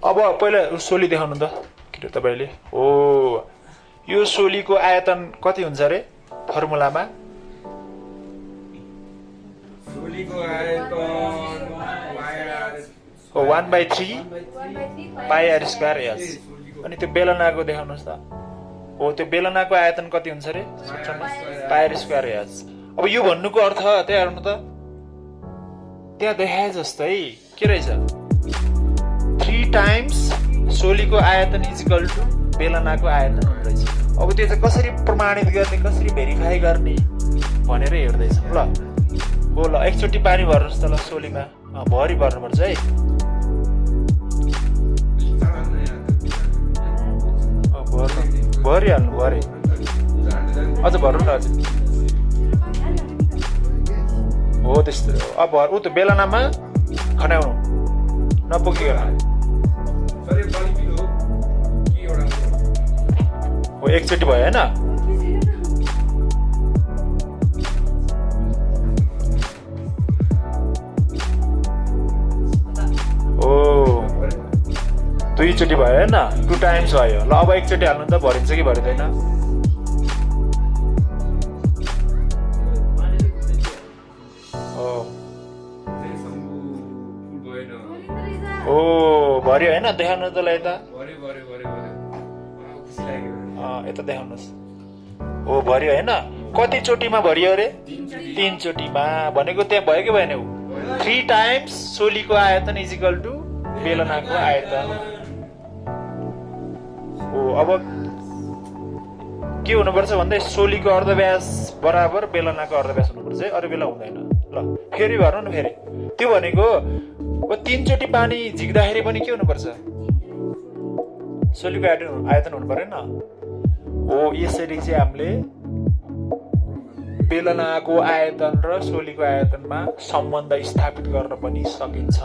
अब पहिला सोली देखाउनु त के तपाईले। हो यो सोलीको आयतन कति हुन्छ रे फर्मुलामा? सोलीको आयतन 1/3 पाई आर स्क्वायर एच। अनि त्यो बेलनाको देखाउनुहोस् त। हो त्यो बेलनाको आयतन कति हुन्छ रे सूत्रमा? पाई आर स्क्वायर एच। अब यो भन्नुको अर्थ त्यही हेर्नु त, त्यहाँ देखाए जस्तै के रहेछ, 3 टाइम्स सोलीको आयतन इजिकल टु बेलनाको आयतन हुने रहेछ। अब त्यो चाहिँ कसरी प्रमाणित गर्ने, कसरी भेरिफाई गर्ने भनेर हेर्दैछौँ ल। हो ल एकचोटि पानी भर्नुहोस् त ल सोलीमा। भरि भर्नुपर्छ है। भरिहाल्नु भरे अझ भर्नु न अझ। हो त्यस्तो अब ऊ त्यो बेलनामा खनाउनु नपुगिकन। हो एकचोटि भयो होइन? हो 2 चोटि भयो होइन? 2 टाइम्स भयो। ल अब एकचोटि हाल्नु त भरिन्छ कि भरिँदैन? ओ भर्यो होइन? देखाउनु त ल यता। यता देखाउनुहोस्। हो भर्यो होइन? कति चोटिमा भरियो अरे? 3 चोटिमा। भनेको त्यहाँ भयो कि भएन? 3 टाइम्स सोलीको आयतन इजिकल टु बेलनाको आयतन। हो अब के हुनुपर्छ भन्दा सोलीको अर्धव्यास बराबर बेलनाको अर्धव्यास हुनुपर्छ है, अरू बेला हुँदैन। ल फेरि भर्नु न फेरि। त्यो भनेको 3 चोटि पानी झिक्दाखेरि पनि के हुनुपर्छ? सोलीको आयतन हुनु पर्यो नि। हो यसरी चाहिँ हामीले बेलनाको आयतन र सोलीको आयतनमा सम्बन्ध स्थापित गर्न पनि सकिन्छ।